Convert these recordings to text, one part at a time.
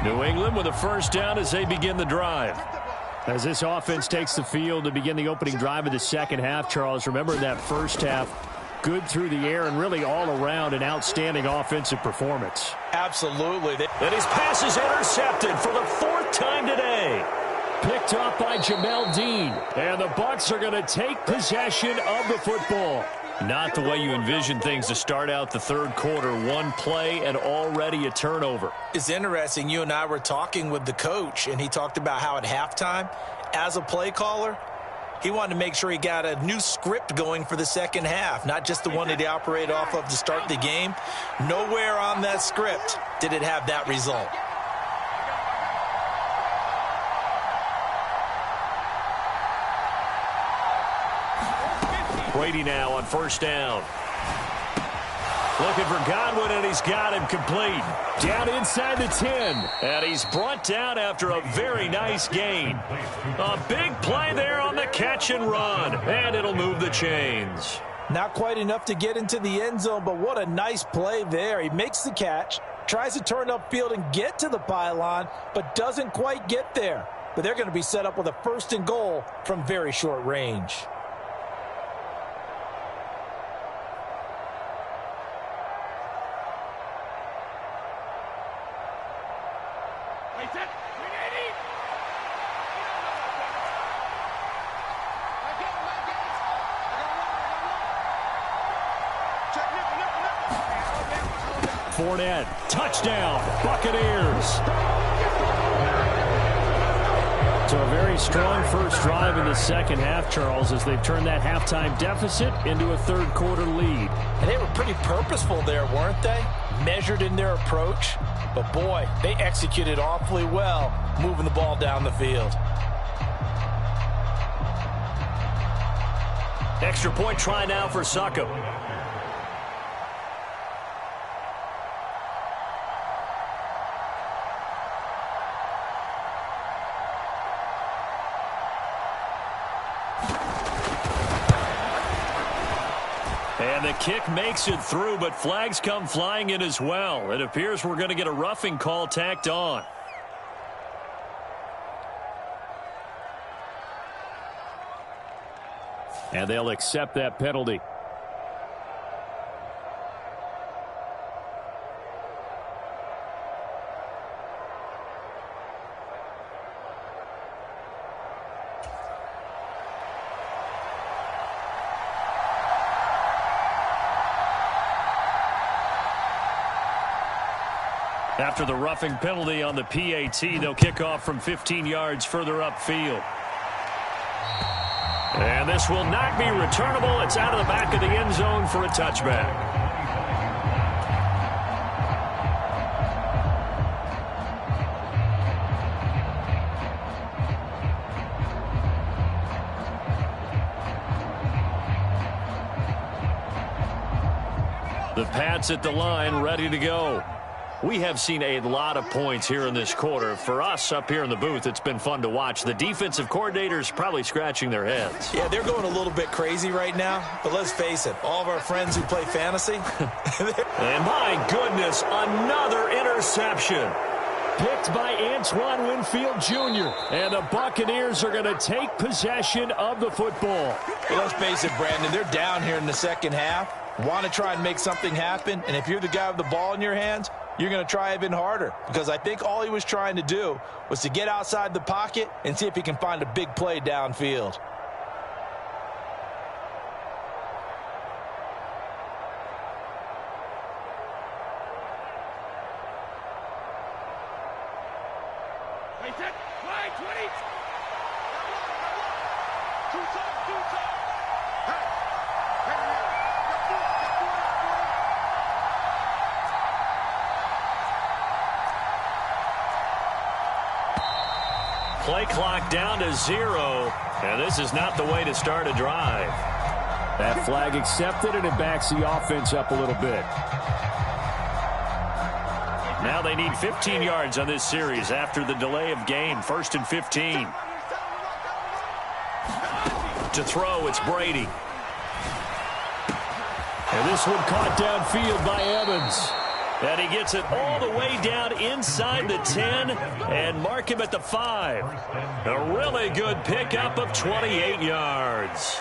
New England with a first down as they begin the drive. As this offense takes the field to begin the opening drive of the second half, Charles, remember that first half, good through the air and really all around an outstanding offensive performance. Absolutely. And his pass is intercepted for the fourth time today. Picked up by Jamel Dean. And the Bucs are going to take possession of the football. Not the way you envision things to start out the third quarter. One play and already a turnover. It's interesting. You and I were talking with the coach, and he talked about how at halftime, as a play caller, he wanted to make sure he got a new script going for the second half, not just the one that he operated off of to start the game. Nowhere on that script did it have that result. Brady now on first down. Looking for Godwin, and he's got him complete. Down inside the 10. And he's brought down after a very nice gain. A big play there on the catch and run. And it'll move the chains. Not quite enough to get into the end zone, but what a nice play there. He makes the catch, tries to turn upfield and get to the pylon, but doesn't quite get there. But they're going to be set up with a first and goal from very short range. Fournette, touchdown, Buccaneers. So a very strong first drive in the second half, Charles, as they've turned that halftime deficit into a third quarter lead. And they were pretty purposeful there, weren't they? Measured in their approach. But boy, they executed awfully well, moving the ball down the field. Extra point try now for Succop. And the kick makes it through, but flags come flying in as well. It appears we're going to get a roughing call tacked on. And they'll accept that penalty. After the roughing penalty on the PAT, they'll kick off from 15 yards further upfield. And this will not be returnable. It's out of the back of the end zone for a touchback. The Pats at the line, ready to go. We have seen a lot of points here in this quarter. For us up here in the booth, it's been fun to watch. The defensive coordinators probably scratching their heads. Yeah, they're going a little bit crazy right now. But let's face it, all of our friends who play fantasy. And my goodness, another interception. Picked by Antoine Winfield Jr. And the Buccaneers are going to take possession of the football. Well, let's face it, Brandon, they're down here in the second half. Want to try and make something happen. And if you're the guy with the ball in your hands, you're going to try even harder, because I think all he was trying to do was to get outside the pocket and see if he can find a big play downfield. Play clock down to 0, and this is not the way to start a drive. That flag accepted, and it backs the offense up a little bit. Now they need 15 yards on this series after the delay of game. 1st and 15. To throw, it's Brady. And this one caught downfield by Evans. And he gets it all the way down inside the 10 and mark him at the 5. A really good pickup of 28 yards.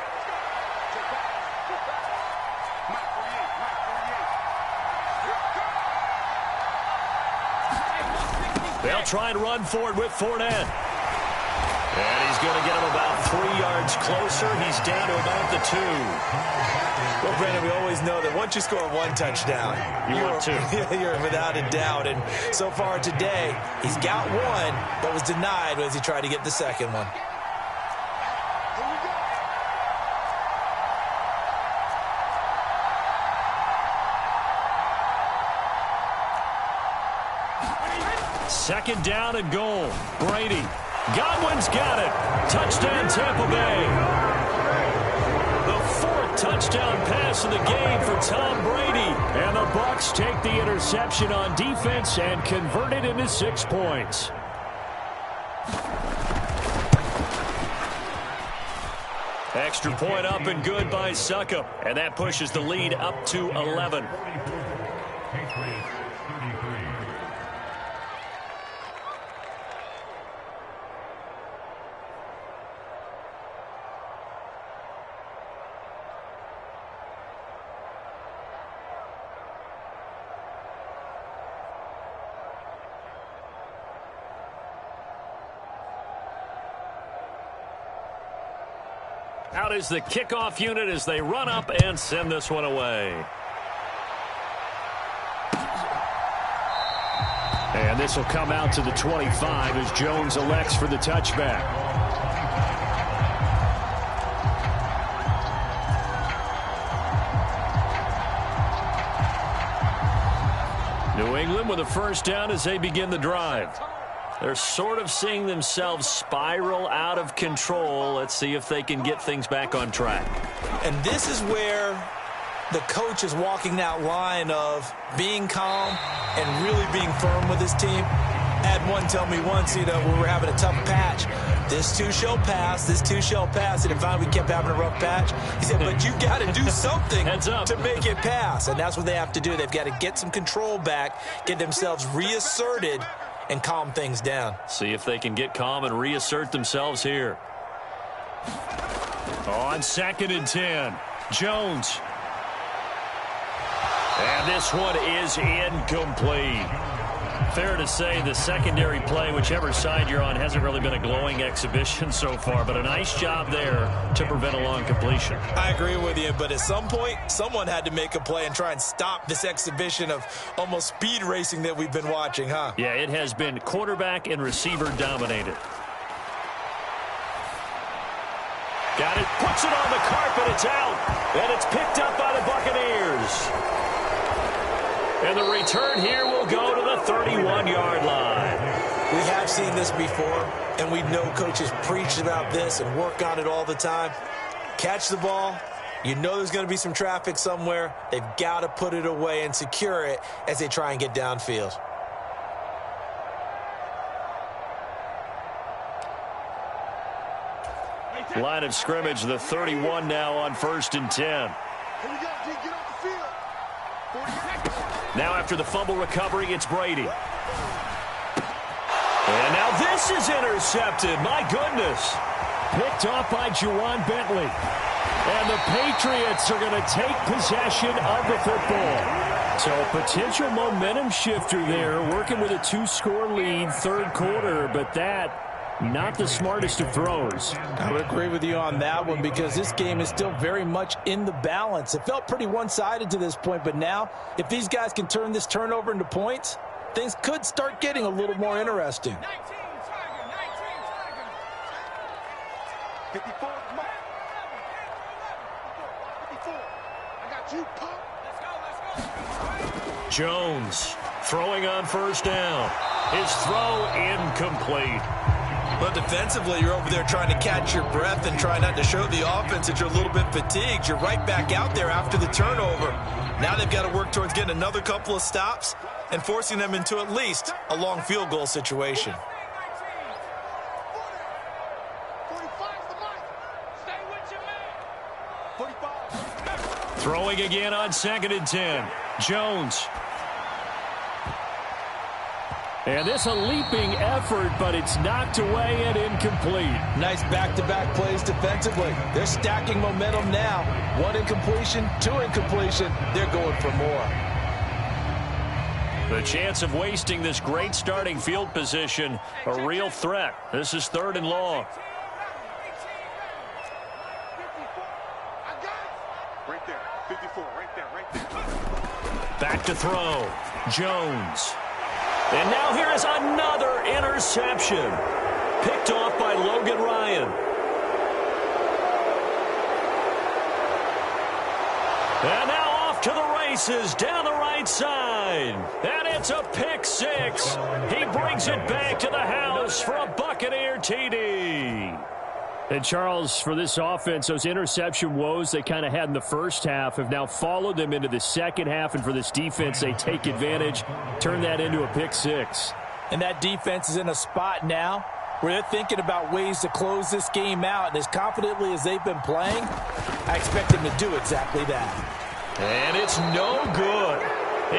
They'll try and run forward with Fournette. And he's going to get him about 3 yards closer. He's down to about the 2. Well, Brandon, we always know that once you score one touchdown, you're without a doubt. And so far today, he's got one, but was denied as he tried to get the second one. Second down and goal. Brady. Godwin's got it. Touchdown, Tampa Bay. The 4th touchdown pass of the game for Tom Brady. And the Bucs take the interception on defense and convert it into 6 points. Extra point up and good by Succop. And that pushes the lead up to 11. Out is the kickoff unit as they run up and send this one away. And this will come out to the 25 as Jones elects for the touchback. New England with a first down as they begin the drive. They're sort of seeing themselves spiral out of control. Let's see if they can get things back on track. And this is where the coach is walking that line of being calm and really being firm with his team. I had one tell me once, we were having a tough patch. This too shall pass. This too shall pass. And finally we kept having a rough patch. He said, but you got to do something to make it pass. And that's what they have to do. They've got to get some control back, get themselves reasserted, and calm things down. See if they can get calm and reassert themselves here. On 2nd and 10, Jones. And this one is incomplete. Fair to say the secondary play, whichever side you're on, hasn't really been a glowing exhibition so far, but a nice job there to prevent a long completion. I agree with you, but at some point, someone had to make a play and try and stop this exhibition of almost speed racing that we've been watching, huh? Yeah, it has been quarterback and receiver dominated. Got it, puts it on the carpet, it's out, and it's picked up by the Buccaneers. And the return here will go to the 31-yard line. We have seen this before, and we know coaches preach about this and work on it all the time. Catch the ball. You know there's going to be some traffic somewhere. They've got to put it away and secure it as they try and get downfield. Line of scrimmage, the 31 now on 1st and 10. Now after the fumble recovery, it's Brady. And now this is intercepted. My goodness. Picked off by Juwan Bentley. And the Patriots are going to take possession of the football. So a potential momentum shifter there, working with a 2-score lead, 3rd quarter, but that not the smartest of throws. I would agree with you on that one because this game is still very much in the balance. It felt pretty one-sided to this point, but now if these guys can turn this turnover into points, things could start getting a little more interesting. 54. I got you, Pop. Jones throwing on 1st down. His throw incomplete. But defensively, you're over there trying to catch your breath and try not to show the offense that you're a little bit fatigued. You're right back out there after the turnover. Now they've got to work towards getting another couple of stops and forcing them into at least a long field goal situation. Throwing again on 2nd and 10. Jones. And this a leaping effort, but it's knocked away and incomplete. Nice back-to-back plays defensively. They're stacking momentum now. 1 incompletion, 2 incompletion. They're going for more. The chance of wasting this great starting field position, a real threat. This is 3rd and long. Right there, 54, right there. Back to throw. Jones. And now here is another interception. Picked off by Logan Ryan. And now off to the races down the right side. And it's a pick 6. He brings it back to the house for a Buccaneer TD. And, Charles, for this offense, those interception woes they kind of had in the first half have now followed them into the second half. And for this defense, they take advantage, turn that into a pick 6. And that defense is in a spot now where they're thinking about ways to close this game out. And as confidently as they've been playing, I expect them to do exactly that. And it's no good.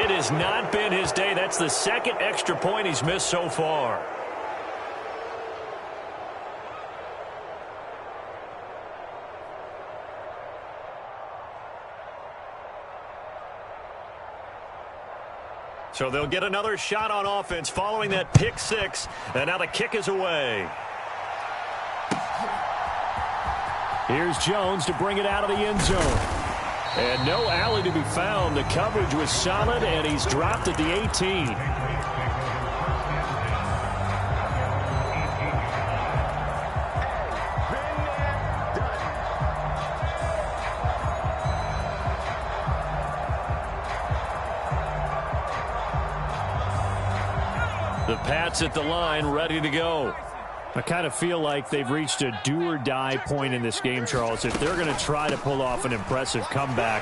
It has not been his day. That's the 2nd extra point he's missed so far. So they'll get another shot on offense following that pick 6. And now the kick is away. Here's Jones to bring it out of the end zone. And no alley to be found. The coverage was solid, and he's dropped at the 18. The Pats at the line, ready to go. I kind of feel like they've reached a do-or-die point in this game, Charles. If they're going to try to pull off an impressive comeback,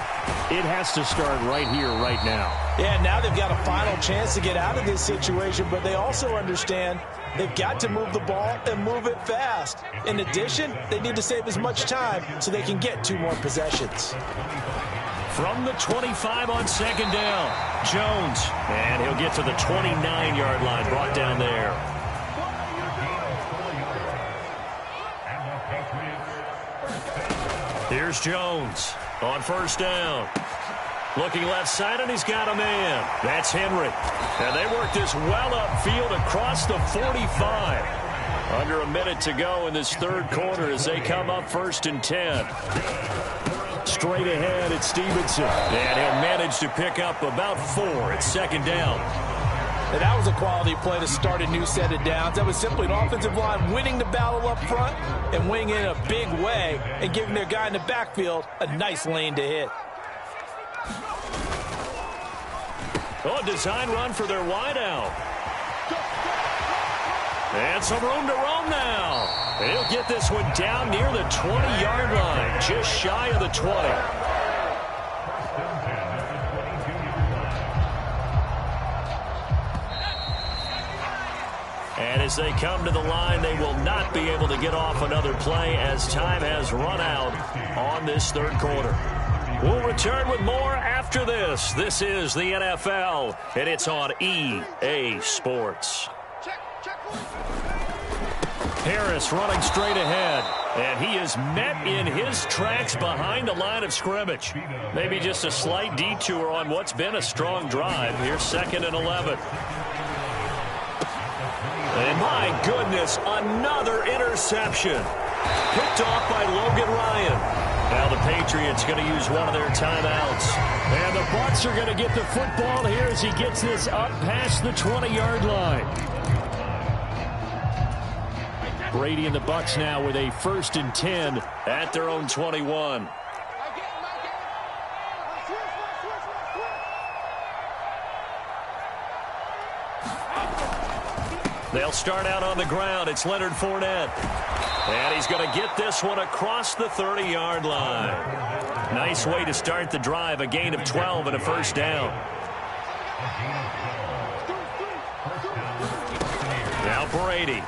it has to start right here, right now. Yeah, now they've got a final chance to get out of this situation, but they also understand they've got to move the ball and move it fast. In addition, they need to save as much time so they can get 2 more possessions. From the 25 on 2nd down, Jones. And he'll get to the 29-yard line, brought down there. Here's Jones on 1st down. Looking left side, and he's got a man. That's Henry. And they work this well upfield across the 45. Under a minute to go in this 3rd quarter as they come up 1st and 10. Straight ahead, it's Stevenson. And he'll manage to pick up about 4 at 2nd down. And that was a quality play to start a new set of downs. That was simply an offensive line winning the battle up front and winning in a big way and giving their guy in the backfield a nice lane to hit. Oh, design run for their wideout. And some room to roam now. He'll get this one down near the 20-yard line, just shy of the 20. And as they come to the line, they will not be able to get off another play as time has run out on this 3rd quarter. We'll return with more after this. This is the NFL, and it's on EA Sports. Harris running straight ahead, and he is met in his tracks behind the line of scrimmage. Maybe just a slight detour on what's been a strong drive. Here's 2nd and 11. And my goodness, another interception. Picked off by Logan Ryan. Now the Patriots going to use one of their timeouts. And the Bucs are going to get the football here as he gets this up past the 20-yard line. Brady and the Bucs now with a 1st and 10 at their own 21. They'll start out on the ground. It's Leonard Fournette. And he's going to get this one across the 30-yard line. Nice way to start the drive. A gain of 12 and a 1st down. Now Brady.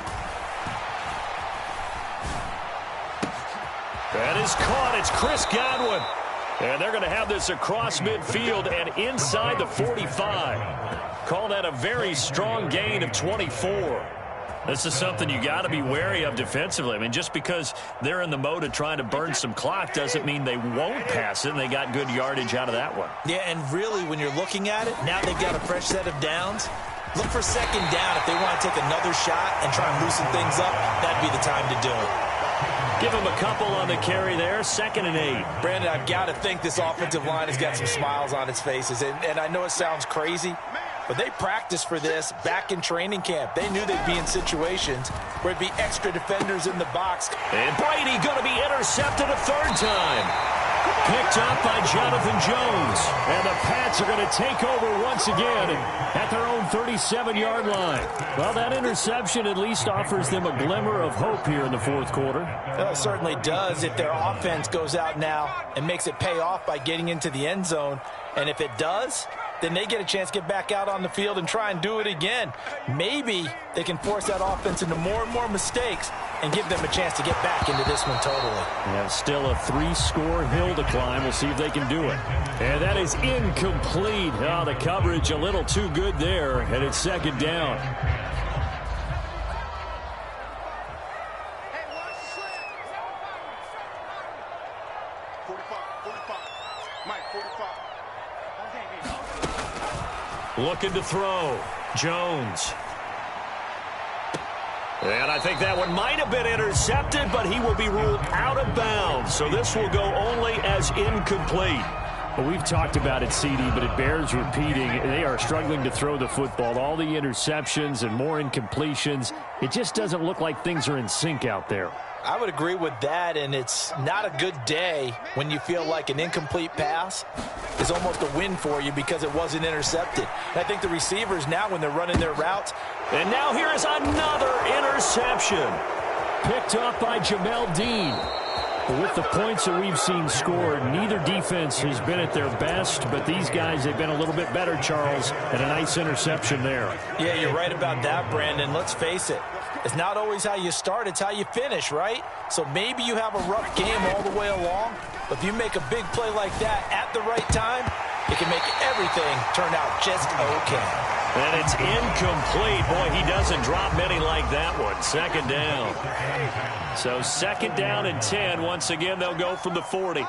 That is caught. It's Chris Godwin. And they're going to have this across midfield and inside the 45. Call that a very strong gain of 24. This is something you got to be wary of defensively. I mean, just because they're in the mode of trying to burn some clock doesn't mean they won't pass it, and they got good yardage out of that one. Yeah, and really, when you're looking at it, now they've got a fresh set of downs. Look for second down. If they want to take another shot and try and loosen things up, that'd be the time to do it. Give him a couple on the carry there, 2nd and 8. Brandon, I've got to think this offensive line has got some smiles on its faces. And I know it sounds crazy, but they practiced for this back in training camp. They knew they'd be in situations where it'd be extra defenders in the box. And Brady going to be intercepted a 3rd time. Picked up by Jonathan Jones. And the Pats are going to take over once again at their own 37-yard line. Well, that interception at least offers them a glimmer of hope here in the 4th quarter. Well, it certainly does if their offense goes out now and makes it pay off by getting into the end zone. And if it does, then they get a chance to get back out on the field and try and do it again. Maybe they can force that offense into more and more mistakes and give them a chance to get back into this one totally. Yeah, still a 3-score hill to climb. We'll see if they can do it. And that is incomplete. Oh, the coverage a little too good there, and it's 2nd down. Looking to throw. Jones. And I think that one might have been intercepted, but he will be ruled out of bounds. So this will go only as incomplete. Well, we've talked about it, CD, but it bears repeating. They are struggling to throw the football. All the interceptions and more incompletions. It just doesn't look like things are in sync out there. I would agree with that, and it's not a good day when you feel like an incomplete pass is almost a win for you because it wasn't intercepted. And I think the receivers now, when they're running their routes. And now here is another interception. Picked up by Jamel Dean. But with the points that we've seen scored, neither defense has been at their best, but these guys, they've been a little bit better, Charles, and a nice interception there. Yeah, you're right about that, Brandon. Let's face it. It's not always how you start, it's how you finish, right? So maybe you have a rough game all the way along, but if you make a big play like that at the right time, it can make everything turn out just okay. And it's incomplete. Boy, he doesn't drop many like that one. 2nd down. So 2nd down and 10. Once again, they'll go from the 40.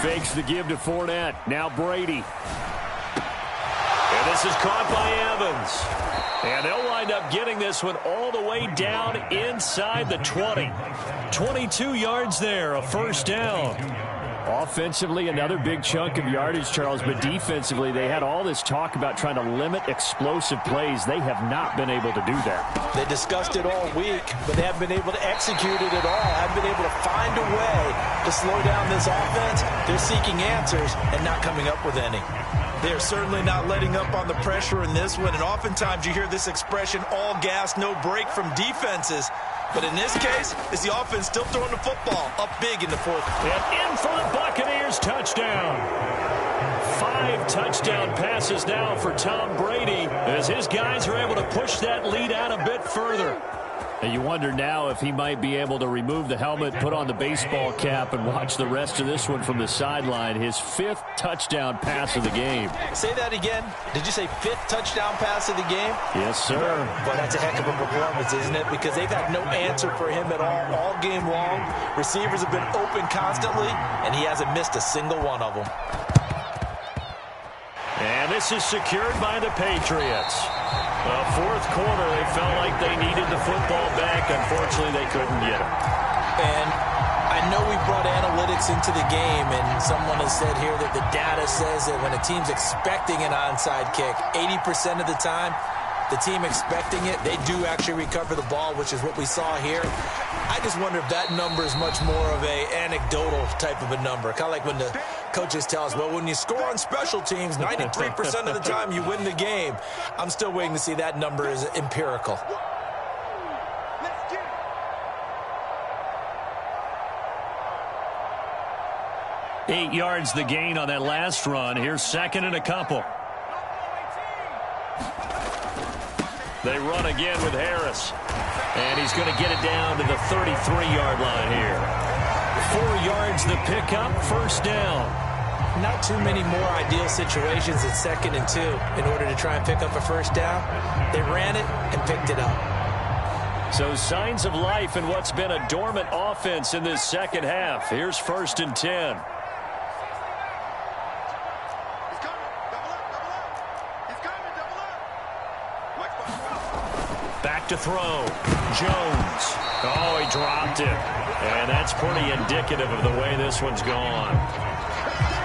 Fakes the give to Fournette. Now Brady. And this is caught by Evans. And they'll wind up getting this one all the way down inside the 20. 22 yards there, a 1st down. Offensively, another big chunk of yardage, Charles, but defensively, they had all this talk about trying to limit explosive plays. They have not been able to do that. They discussed it all week, but they haven't been able to execute it at all, haven't been able to find a way to slow down this offense. They're seeking answers and not coming up with any. They're certainly not letting up on the pressure in this one, and oftentimes you hear this expression, all gas, no break from defenses. But in this case, it's the offense still throwing the football up big in the 4th. And in for the Buccaneers touchdown. 5 touchdown passes now for Tom Brady as his guys are able to push that lead out a bit further. And you wonder now if he might be able to remove the helmet, put on the baseball cap, and watch the rest of this one from the sideline. His 5th touchdown pass of the game. Say that again. Did you say 5th touchdown pass of the game? Yes, sir. But that's a heck of a performance, isn't it? Because they've had no answer for him at all game long. Receivers have been open constantly, and he hasn't missed a single one of them. And this is secured by the Patriots. The 4th quarter, they felt like they needed the football back. Unfortunately, they couldn't get it. And I know we brought analytics into the game, and someone has said here that the data says that when a team's expecting an onside kick, 80% of the time, the team expecting it, they do actually recover the ball, which is what we saw here. I just wonder if that number is much more of a anecdotal type of a number. Kind of like when the coaches tell us, well, when you score on special teams, 93% of the time you win the game. I'm still waiting to see that number is empirical. Eight yards the gain on that last run. Here's 2nd and a couple. They run again with Harris. And he's going to get it down to the 33-yard line here. 4 yards the pickup, 1st down. Not too many more ideal situations at 2nd and 2 in order to try and pick up a first down. They ran it and picked it up. So signs of life in what's been a dormant offense in this second half. Here's 1st and 10. Back to throw. Jones. Oh, he dropped it. And that's pretty indicative of the way this one's gone.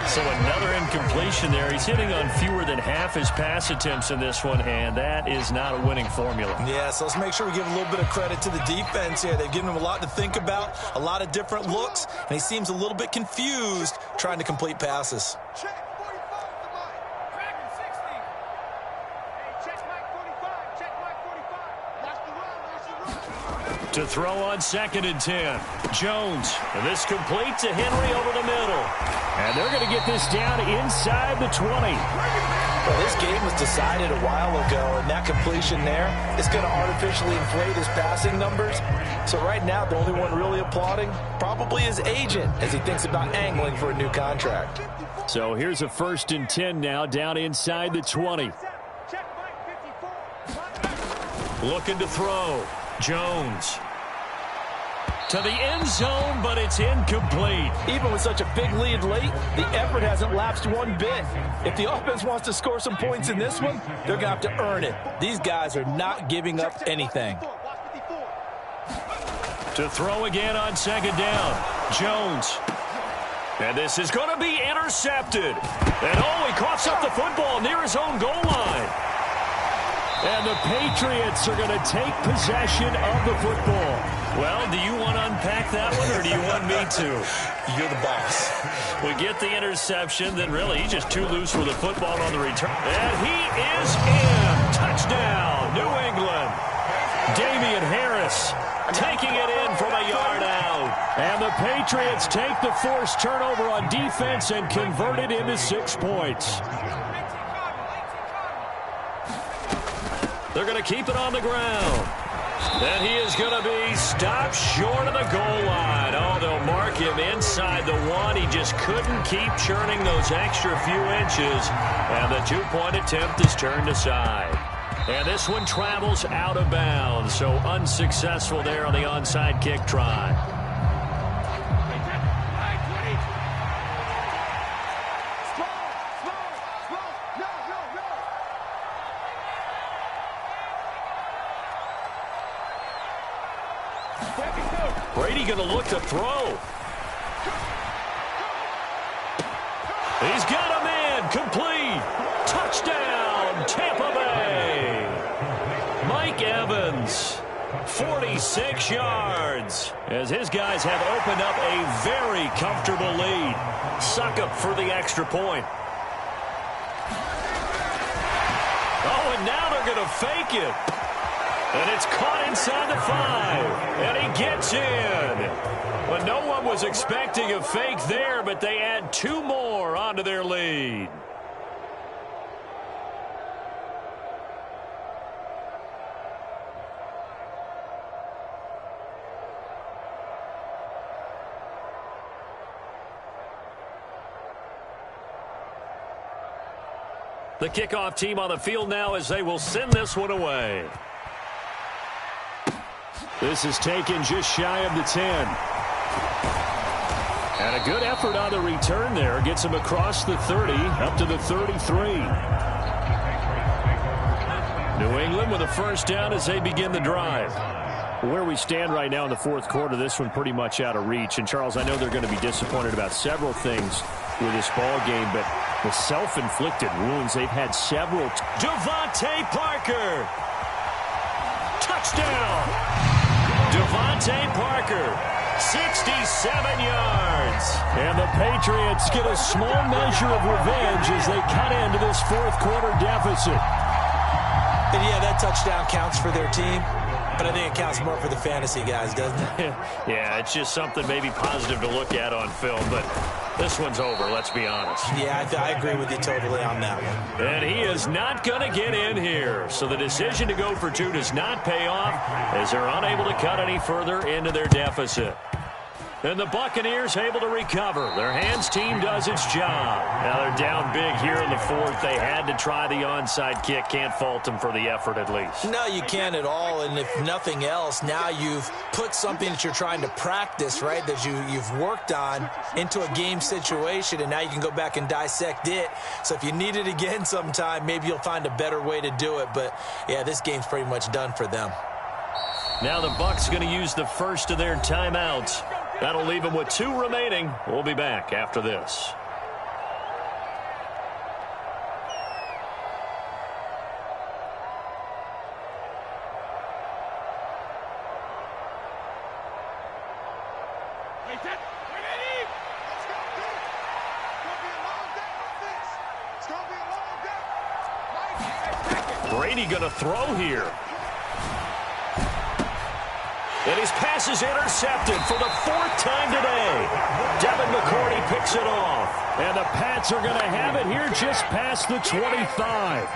So another incompletion there. He's hitting on fewer than half his pass attempts in this one, and that is not a winning formula. Yeah, so let's make sure we give a little bit of credit to the defense here. They've given him a lot to think about, a lot of different looks, and he seems a little bit confused trying to complete passes. To throw on 2nd and 10. Jones. And this complete to Henry over the middle. And they're going to get this down inside the 20. Well, this game was decided a while ago, and that completion there is going to artificially inflate his passing numbers. So right now, the only one really applauding probably his agent as he thinks about angling for a new contract. So here's a 1st and 10 now down inside the 20. Looking to throw. Jones. To the end zone, but it's incomplete. Even with such a big lead late, the effort hasn't lapsed one bit. If the offense wants to score some points in this one, they're going to have to earn it. These guys are not giving up anything. To throw again on 2nd down. Jones. And this is going to be intercepted. And oh, he coughs up the football near his own goal line. And the Patriots are going to take possession of the football. Well, do you want to unpack that one, or do you want me to? You're the boss. We get the interception, then really he's just too loose with the football on the return. And he is in. Touchdown, New England. Damian Harris taking it in from a yard out. And the Patriots take the forced turnover on defense and convert it into 6 points. They're going to keep it on the ground. And he is going to be stopped short of the goal line. Oh, they'll mark him inside the 1. He just couldn't keep churning those extra few inches. And the 2-point attempt is turned aside. And this one travels out of bounds. So unsuccessful there on the onside kick try. Brady going to look to throw. He's got a man complete. Touchdown, Tampa Bay. Mike Evans, 46 yards. As his guys have opened up a very comfortable lead. Suck up for the extra point. Oh, and now they're going to fake it. And it's caught inside the 5. And he gets in. But no one was expecting a fake there, but they add 2 more onto their lead. The kickoff team on the field now as they will send this one away. This is taken just shy of the 10. And a good effort on the return there. Gets him across the 30, up to the 33. New England with a first down as they begin the drive. Where we stand right now in the fourth quarter, this one pretty much out of reach. And, Charles, I know they're going to be disappointed about several things with this ball game, but the self-inflicted wounds, they've had several. Devontae Parker. Touchdown. Devontae Parker, 67 yards. And the Patriots get a small measure of revenge as they cut into this fourth quarter deficit. And yeah, that touchdown counts for their team, but I think it counts more for the fantasy guys, doesn't it? Yeah, it's just something maybe positive to look at on film, but this one's over, let's be honest. Yeah, I agree with you totally on that one. And he is not going to get in here. So the decision to go for 2 does not pay off as they're unable to cut any further into their deficit. And the Buccaneers able to recover. Their hands team does its job. Now they're down big here in the fourth. They had to try the onside kick. Can't fault them for the effort at least. No, you can't at all. And if nothing else, now you've put something that you're trying to practice, right, that you've worked on into a game situation, and now you can go back and dissect it. So if you need it again sometime, maybe you'll find a better way to do it. But, yeah, this game's pretty much done for them. Now the Bucs going to use the first of their timeouts. That'll leave them with 2 remaining. We'll be back after this. Brady going to throw here. And his pass is intercepted for the 4th time today. Devin McCourty picks it off. And the Pats are going to have it here just past the 25.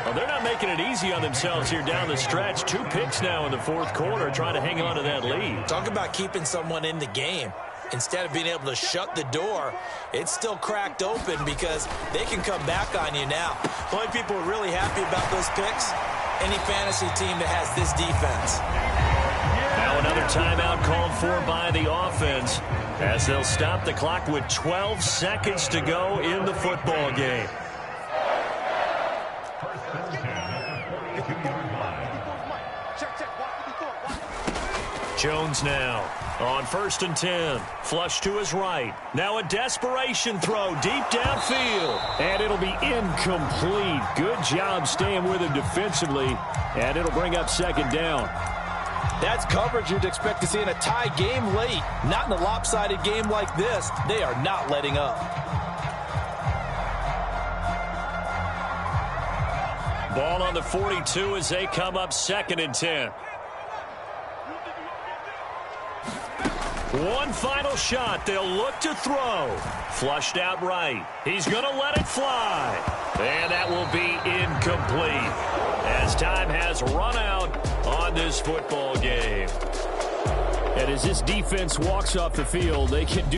Well, they're not making it easy on themselves here down the stretch. 2 picks now in the 4th quarter, trying to hang on to that lead. Talk about keeping someone in the game. Instead of being able to shut the door, it's still cracked open because they can come back on you now. The only people who are really happy about those picks, any fantasy team that has this defense. Now another timeout called for by the offense as they'll stop the clock with 12 seconds to go in the football game. Jones now on 1st and 10. Flush to his right. Now a desperation throw deep downfield. And it'll be incomplete. Good job staying with him defensively. And it'll bring up 2nd down. That's coverage you'd expect to see in a tie game late. Not in a lopsided game like this. They are not letting up. Ball on the 42 as they come up 2nd and 10. One final shot. They'll look to throw. Flushed out right. He's going to let it fly. And that will be incomplete as time has run out on this football game. And as this defense walks off the field, they can do